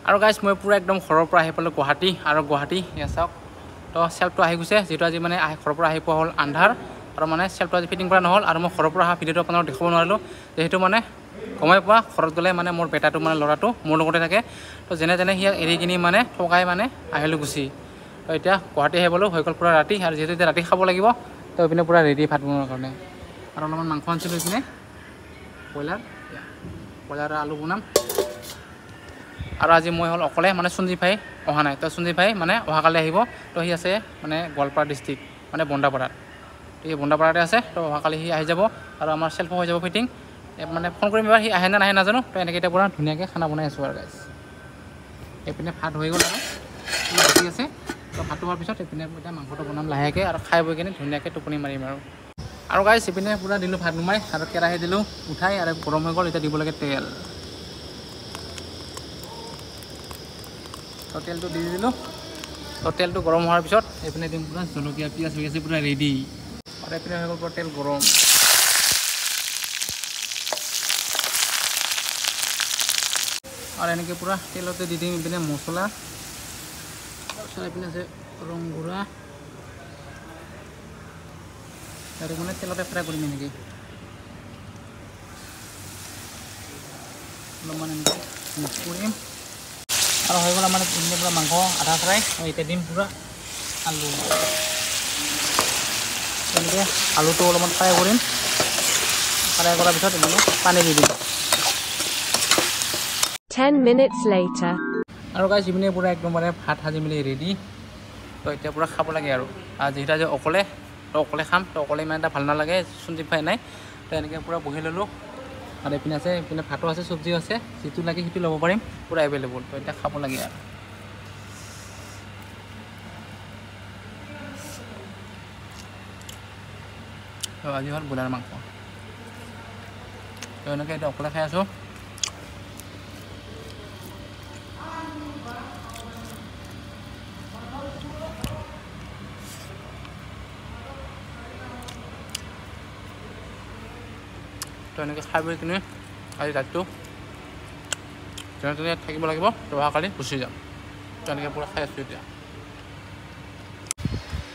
আৰু গাইজ মই পুৰা একদম ঘৰৰ পৰা আহি পালোঁ গুৱাহাটী আৰু গুৱাহাটী চাওক তো চেল্ফটো আহি গৈছে যিহেতু আজি মানে ঘৰৰ পৰা আহি পোৱা হ'ল আন্ধাৰ আৰু মানে চেল্ফটো আজি ফিটিং কৰা নহ'ল আৰু মই ঘৰৰ পৰা অহা ভিডিঅ'টো আপোনালোকক দেখাব নোৱাৰিলোঁ যিহেতু মানে গমাই পোৱা ঘৰত গ'লে মানে মোৰ বেটাটো মানে ল'ৰাটো মোৰ লগতে থাকে তো যেনে তেনে সি এৰি কিনি মানে ঠগাই মানে আহিলোঁ গুচি তো এতিয়া গুৱাহাটী আহি পালোঁ হৈ গ'ল পুৰা ৰাতি আৰু যিহেতু এতিয়া ৰাতি খাব লাগিব তো এইপিনে পুৰা ৰেডি ভাত বনোৱাৰ কাৰণে আৰু অলপমান মাংস আনিছিলোঁ এইপিনে ব্ৰইলাৰ আলু বনাম আৰু আজি মই হ'ল অকলে মানে সঞ্জীৱ ভাই অহা নাই তো সঞ্জীৱ ভাই মানে অহাকালি আহিব তো সি আছে মানে গোৱালপাৰা ডিষ্ট্ৰিক্ট মানে বন্দাপাৰাত তো এই বন্দাপাৰাতে আছে তো অহাকালি সি আহি যাব আৰু আমাৰ চেল্ফো হৈ যাব ফিটিং মানে ফোন কৰিম এবাৰ সি আহে নে নাহে নাজানো তো এনেকৈ এতিয়া পুৰা ধুনীয়াকৈ খানা বনাই আছোঁ আৰু গাইজ এইপিনে ভাত হৈ গ'ল আৰু বাকী আছে তো ভাতটো হোৱাৰ পিছত এইপিনে এতিয়া মাংসটো বনাম লাহেকৈ আৰু খাই বৈ কিনে ধুনীয়াকৈ টোপনি মাৰিম আৰু গাইজ এইপিনে পুৰা দিলোঁ ভাত নুমাই আৰু কেৰাহী দিলোঁ উঠাই আৰু গৰম হৈ গ'ল এতিয়া দিব লাগে তেল তো তেলটো দি দিলোঁ তো তেলটো গৰম হোৱাৰ পিছত এইপিনে দিম পুৰা জলকীয়া পিঁয়াজ হৈ আছে পুৰা ৰেডি আৰু এইপিনে হৈ গ'ল পুৰা তেল গৰম আৰু এনেকৈ পুৰা তেলতে দি দিম এইপিনে মছলা তাৰপিছত এইপিনে আছে ৰং গুড়া আৰু মানে তেলতে ফ্ৰাই কৰিম এনেকৈ অলপমান এনেকৈ মিক্স কৰিম আৰু হৈ গ'ল আমাৰ এইপিনে পুৰা মাংস আধা ফ্ৰাই আৰু এতিয়া দিম পুৰা আলু এনেকৈ আলুটো অলপমান ফ্ৰাই কৰিম ফ্ৰাই কৰাৰ পিছত এনেকৈ পানী দি দিম 10 minutes later আৰু গাইজ ইপিনে পুৰা একদম মানে ভাত সাজি মেলি ৰেডি তো এতিয়া পুৰা খাব লাগে আৰু যিহেতু আজি অকলে তো অকলে খাম তো অকলে ইমান এটা ভাল নালাগে সঞ্জীৱ ভাই নাই তো এনেকৈ পুৰা বহি ল'লোঁ আৰু এইপিনে আছে এইপিনে ভাতো আছে চব্জিও আছে যিটো লাগে সেইটো ল'ব পাৰিম পুৰা এভেইলেবল তো এতিয়া খাব লাগে আৰু আজি হ'ল ব্ৰইলাৰ মাংস তো এনেকৈ এতিয়া অকলে খাই আছোঁ তো এনেকৈ খাই বৈ কিনে আজি ৰাতিটো যেনে তেনে থাকিব লাগিব তো অহাকালি গুচি যাম তো এনেকৈ পূৰা খাই আছোঁ এতিয়া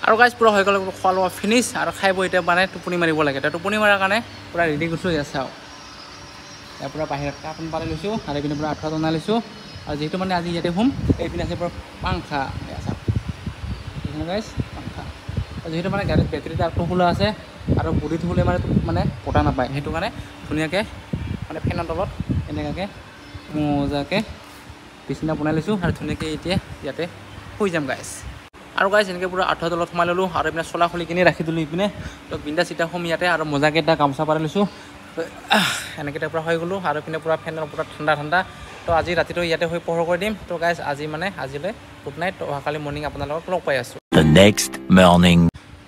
আৰু গাইজ পূৰা হৈ গ'ল খোৱা লোৱা ফিনিছ আৰু খাই বৈ এতিয়া মানে টোপনি মাৰিব লাগে তো টোপনি মাৰাৰ কাৰণে পূৰা ৰেডি কৰিছোঁ ইয়াত চাওঁ ইয়াৰ পৰা বাহিৰত কাপোৰ পাৰি লৈছোঁ আৰু এইপিনে পূৰা আঠুৱা টনাই লৈছোঁ আৰু যিহেতু মানে আজি ইয়াতে শুম এইপিনে আছে পূৰা পাংখা এয়া চাওক এইখিনি গাইজ পাংখা যিহেতু মানে গাড়ীত বেটেৰী তাৰটো খোলা আছে আৰু বডিত শুলে মানে বতাহ নাপায় সেইটো কাৰণে ধুনীয়াকৈ মানে ফেনৰ তলত এনেকুৱাকৈ মজাকৈ বিচনা বনাই লৈছোঁ আৰু ধুনীয়াকৈ এতিয়া ইয়াতে শুই যাম গাইজ আৰু গাইজ এনেকৈ পুৰা আঠুৱা তলত সোমাই ল'লোঁ আৰু এইপিনে চলা খুলি কিনি ৰাখি দিলোঁ ইপিনে তো বিন্দা চিটা শুম ইয়াতে আৰু মজাকৈ এটা গামোচা পাৰি লৈছোঁ এনেকৈ তাৰ পৰা হৈ গ'লোঁ আৰু এইপিনে পুৰা ফেনৰ পুৰা ঠাণ্ডা ঠাণ্ডা তো আজি ৰাতিটো ইয়াতে হৈ পোহৰ কৰি দিম তো গাইজ আজিলৈ গুড নাইট তো অহাকালি মৰ্ণিং আপোনালোকক লগ পাই আছোঁ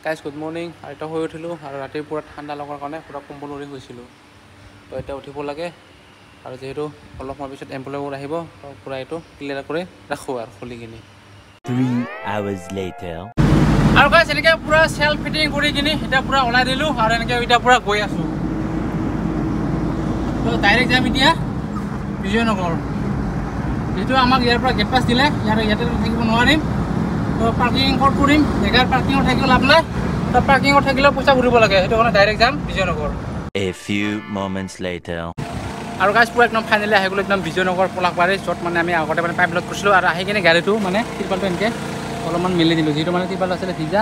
গাইজ গুড মৰ্ণিং আৰু এতিয়া শুই উঠিলোঁ আৰু ৰাতিৰ পুৰা ঠাণ্ডা লগাৰ কাৰণে পুৰা কম্বল উৰি শুইছিলোঁ তো এতিয়া উঠিব লাগে আৰু যিহেতু অলপ সময় পিছত এম্প্লয়বোৰ আহিব তো পুৰা এইটো ক্লিয়াৰ কৰি ৰাখোঁ আৰু খুলি কিনি 3 hours later আৰু গাইজ এনেকৈ পুৰা চেল্ফ ফিটিং কৰি কিনি এতিয়া পুৰা ওলাই দিলোঁ আৰু এনেকৈ এতিয়া পুৰা গৈ আছোঁ তো ডাইৰেক্ট যাম এতিয়া বিজয়নগৰ যিহেতু আমাক ইয়াৰ পৰা গেট পাছ দিলে ইয়াতে থাকিব নোৱাৰিম তো পাৰ্কিং ক'ত কৰিম জেগাৰ পাৰ্কিঙত থাকিলে লাভ নাই তো পাৰ্কিঙত থাকিলেও পইচা ঘূৰিব লাগে সেইটো কাৰণে ডাইৰেক্ট যাম Bijoynagar A few moments later আৰু গাইজ পুৰা একদম ফাইনেলি আহি গ'লোঁ একদম বিজয়নগৰ পলাশবাৰী য'ত মানে আমি আগতে মানে পাইপ লোড কৰিছিলোঁ আৰু আহি কিনে গাড়ীটো মানে ত্ৰিপালটো এনেকৈ অলপমান মেলি দিলোঁ যিহেতু মানে ত্ৰিপাল আছিলে ভিজা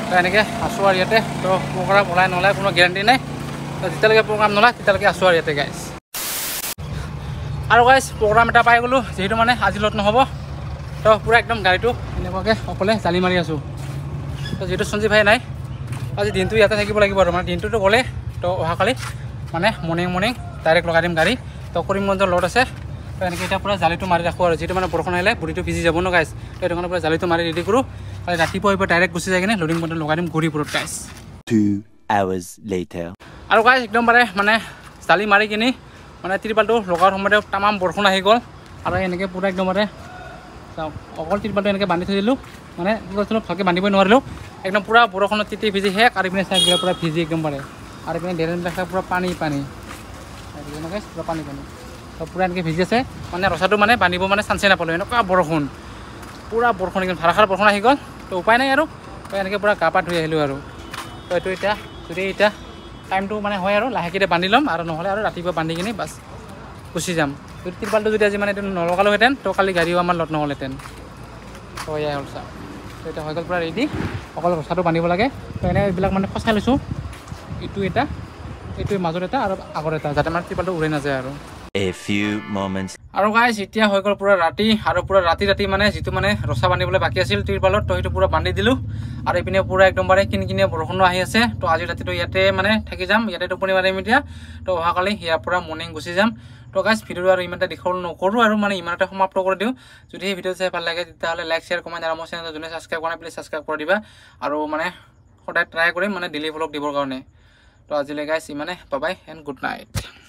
তো এনেকৈ আছোঁ আৰু ইয়াতে তো প্ৰগ্ৰাম ওলাই নোলায় কোনো গেৰাণ্টি নাই তো যেতিয়ালৈকে প্ৰগ্ৰাম নোলায় তেতিয়ালৈকে আছোঁ আৰু ইয়াতে গাইজ আৰু গাইজ প্ৰগ্ৰাম এটা পাই গ'লোঁ যিহেতু মানে আজি লোড নহ'ব তো পুৰা একদম গাড়ীটো এনেকুৱাকৈ অকলে জালি মাৰি আছোঁ তো যিহেতু সঞ্জীৱ ভাই নাই আজি দিনটো ইয়াতে থাকিব লাগিব আৰু মানে দিনটোতো গ'লে তো অহাকালি মানে মৰ্ণিং ডাইৰেক্ট লগাই দিম গাড়ী তো কৰিমগঞ্জৰ লোড আছে তো এনেকৈ এতিয়া পুৰা জালিটো মাৰি ৰাখোঁ আৰু যিটো মানে বৰষুণ আহিলে বডিটো ভিজি যাব ন গাইজ তো সেইটো কাৰণে পুৰা জালিটো মাৰি ৰেডি কৰোঁ আৰু ৰাতিপুৱা এইবাৰ ডাইৰেক্ট গুচি যায় কিনে লোডিং পইণ্টত লগাই দিম ঘূৰিপুৰত গাইজ 2 hours later আৰু গাইজ একদমবাৰে মানে জালি মাৰি কিনি মানে ত্ৰিপালটো লগাৰ সময়তে তামাম বৰষুণ আহি গ'ল আৰু এনেকৈ পুৰা একদমবাৰে চাওক অকল ত্ৰিপালটো এনেকৈ বান্ধি থৈ দিলোঁ মানে কি কৈছিলোঁ ভালকৈ বান্ধিবই নোৱাৰিলোঁ একদম পুৰা বৰষুণত তিতি ভিজি শেষ আৰু ইপিনে চাই পুৰা ভিজি একদমবাৰে আৰু ইপিনে ড্ৰেইনবিলাক পুৰা পানী এনেকৈ পুৰা পানী তো পূৰা এনেকৈ ভিজি আছে মানে ৰচাটো মানে বান্ধিব মানে চান্সে নাপালোঁ এনেকুৱা বৰষুণ পূৰা বৰষুণ একদম ধাৰাসাৰ বৰষুণ আহি গ'ল তো উপায় নাই আৰু তো এনেকৈ পূৰা গা পা ধুই আহিলোঁ আৰু তো এইটো এতিয়া যদি এতিয়া টাইমটো মানে হয় আৰু লাহেকৈ বান্ধি ল'ম আৰু নহ'লে আৰু ৰাতিপুৱা বান্ধি কিনি বাছ গুচি যাম যদি তিৰপালটো যদি আজি মানে এইটো নলগালোহেঁতেন তো কালি গাড়ীও আমাৰ লগ নহ'লহেঁতেন তো এয়াই হ'ল চা তো এতিয়া হৈ গ'ল পূৰা ৰেডি অকল ৰচাটো বান্ধিব লাগে তো এনে এইবিলাক মানে ফচাই লৈছোঁ এইটো এটা এইটো মাজত এটা আৰু আগত এটা যাতে মানে তিৰপালটো উৰাই নাযায় আৰু A few moments. আৰু গাইজ এতিয়া হৈ গ'ল পূৰা ৰাতি আৰু পূৰা ৰাতি মানে যিটো মানে ৰচা বান্ধিবলৈ বাকী আছিল তিৰপালত তো সেইটো পূৰা বান্ধি দিলোঁ আৰু এইপিনে পূৰা একদমবাৰে কিনকিনীয়া বৰষুণো আহি আছে তো আজি ৰাতিটো ইয়াতে মানে থাকি যাম ইয়াতে টোপনি মাৰিম এতিয়া তো অহাকালি ইয়াৰ পৰা মৰ্ণিং গুচি যাম তো গাইজ ভিডিঅ'টো আৰু ইমান এটা দীঘল নকৰোঁ আৰু মানে ইমান এটা সমাপ্ত কৰি দিওঁ যদি সেই ভিডিঅ' চাই ভাল লাগে তেতিয়াহ'লে লাইক শ্বেয়াৰ কমেণ্ট আৰু মোৰ চেনেলটো যোনে ছাবস্ক্ৰাইব কৰা নাই প্লিজ ছাবস্ক্ৰাইব কৰি দিবা আৰু মানে সদায় ট্ৰাই কৰিম মানে ডেইলি ভ্লগ দিবৰ কাৰণে তো আজিলৈ গাইজ ইমানে bye bye and good night